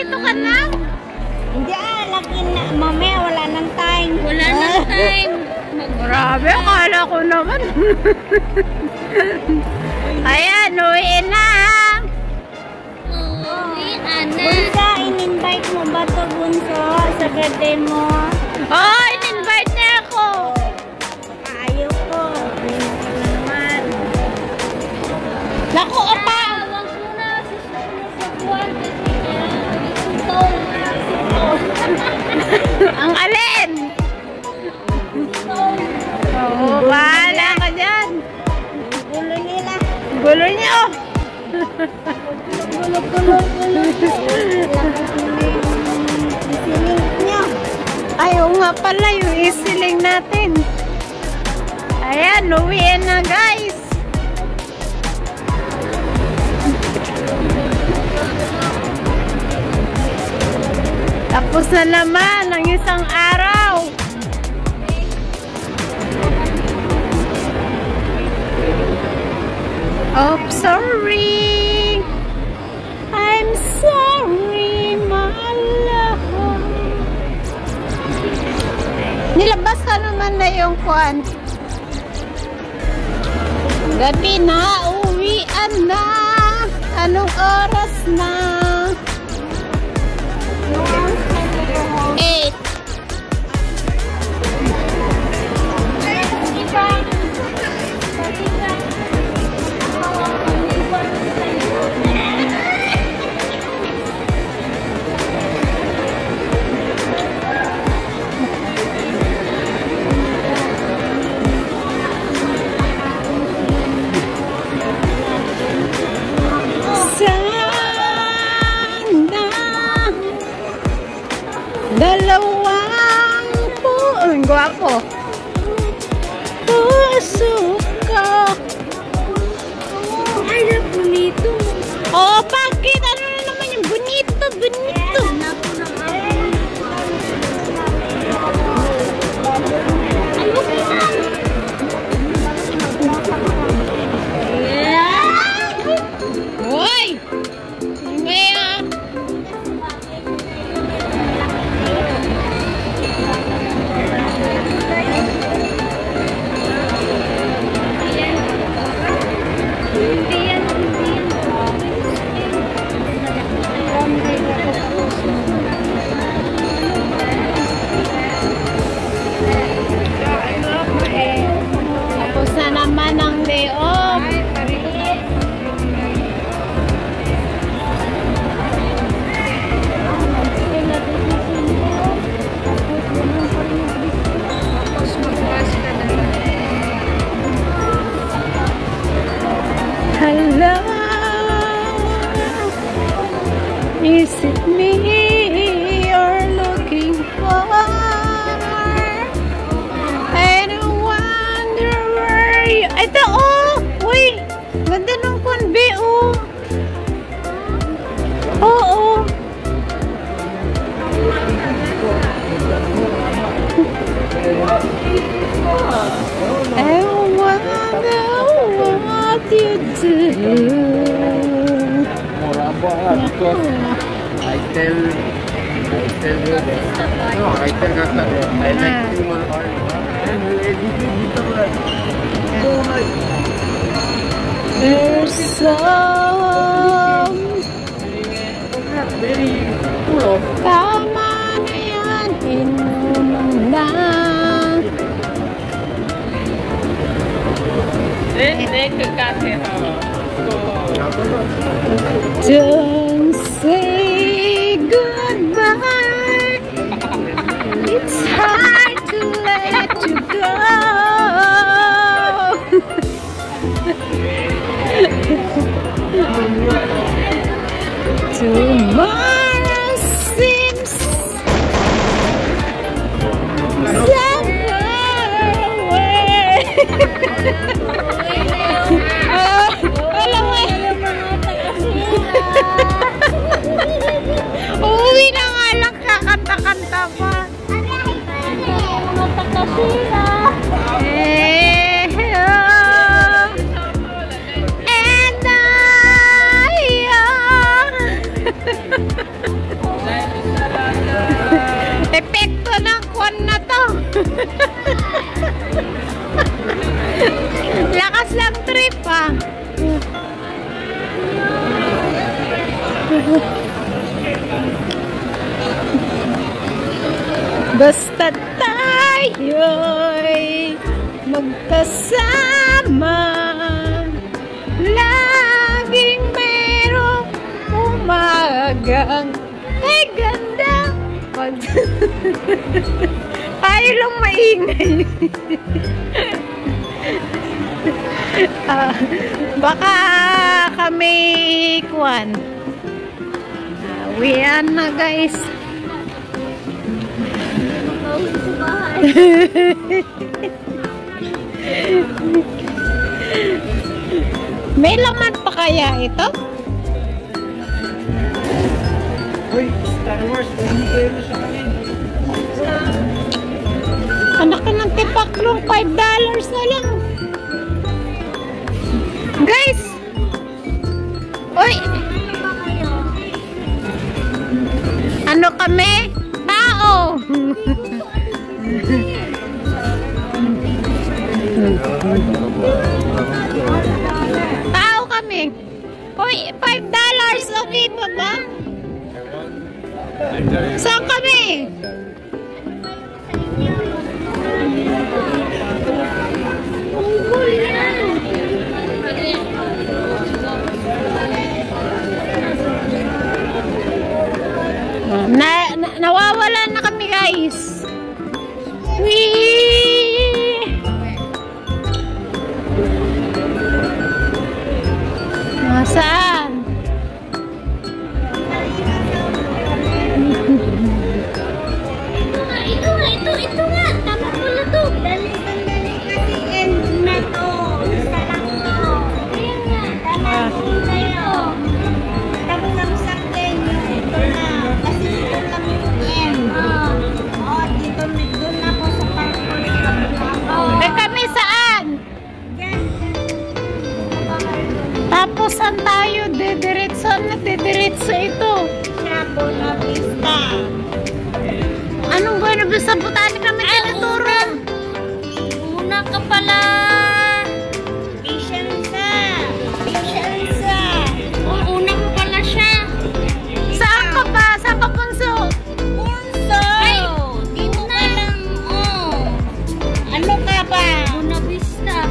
Nandito ka na? Hindi lagi na. Mamaya wala nang time. Wala nang time. Grabe, akala ko naman. Ayan, uwi na. Bunso, in-invite mo ba ito, Bunso? Sa birthday mo? Oo, in-invite niya ako. Ayaw ko. Naman. Naku, apa? Ang alin? Oo, bahala ka dyan. Gulo nila. Gulo niyo. Gulo. Isiling niyo. Ayaw nga pala yung isiling natin. Ayan, uwiin na guys. Tapos na naman ang isang araw. Oh, sorry. I'm sorry, my love. Nilabas ka naman na yung kwan. Gabi na, uwian na. Anong oras na? 8. Dalawang ang gwapo. Puso ko. Ay, na bonito. Oh, bakit? Ano na naman yung bonito, bonito? Hoy! Maya! Tapos na naman ang day off. Hello, is it me you're looking for? I don't wonder where you... Ito, oh! Uy! Ganda ng kunbi, oh! Oo! I wonder what you do. I tell you no, I tell Kaka, I like human art. There's some Very full of tama na yan, inuman na. Don't say goodbye. It's hard to let you go. Tomorrow seems somewhere away. Uuwi na nga lang, kakanta-kanta pa. And I Basta tayo'y magkasama, laging merong umagang ay ganda. Ayaw lang maingay. Baka kami kuwan. Uwian na guys. May laman pa kaya ito? Uy, Star Wars, €20 sa kanil. Anak ka ng tipaklong, $5 na lang. Guys! Uy! Ano kami? Tao! Tao kami. Uy, $5. Okay pa ba? Saan kami? Nawawala na kami guys. Nasaan? Ito nga. Tama pala to. Dali kasi end na to. Isa lang to. Ayan nga. Tama tayo. Tapos ang saktin yung ito na. Kasi ito lang yung end. Dito doon ako sa parkour. Eh kami saan? Tapos saan tayo? Dediretso na dediretso ito. Sa Buena Vista. Anong Buena Vista? Botanic naman tinuturo. Una ka pala. Vicenza. Una mo pala siya. Saan ka ba? Saan ka punso? Punso. Ay, dito ka lang. Ano ka ba? Buena Vista.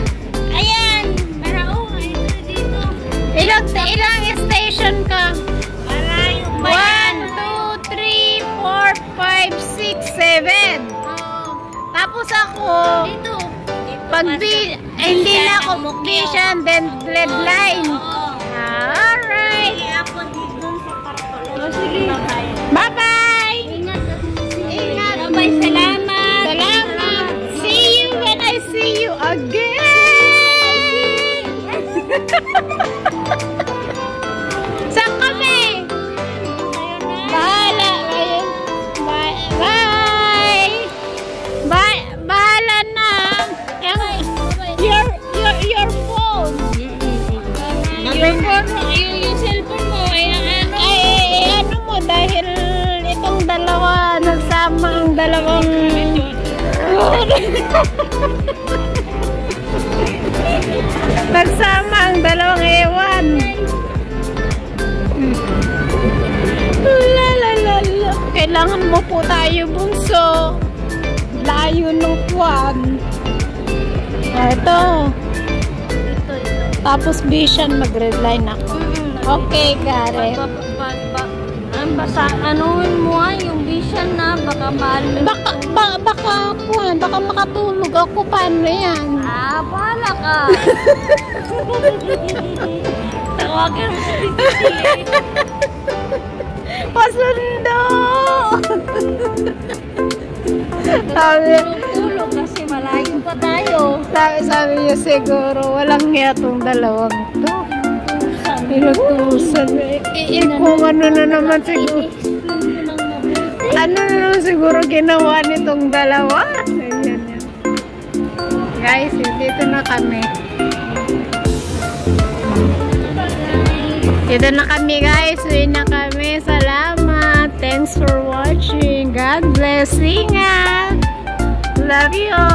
Ayan. Pero dito. Ilang station ka? Malayo ba 1, 2, 3, 4, 5, 6, 7. Tapos ako, Dito. pag hindi na ako vision, then red line. Alright. Ako dito sa parkour. Sige. Bye-bye. Ingat. Ingat. Bye. Salamat. Salamat. See you when I see you again. Saan kami? Bahala. Ayun. Bye. Bahala na. Your phone. Yung cellphone mo, Ano mo, dahil itong dalawa, nagsama ang dalawang nagsama ang dalawang ewan. Lalalala. Kailangan mo po tayo, bunso. Layo ng kwan. Ito. Tapos vision, mag-redline ako. Okay, Gareth. Anuin mo yung vision na baka mahal mo. Baka makatulog ako. Paano yan? Bahala ka. Tawagan mo si Pasundo! Tulog kasi malayo pa tayo. Sabi niya siguro, walang niya itong dalawang to. Inutusan. Kung ano na naman siguro. Ano na naman siguro ginawa nitong dalawa. Ayan yan. Guys, dito na kami. Dito na kami guys. Uwi na kami. Salamat. Thanks for watching. God bless. Ingat. Love you all.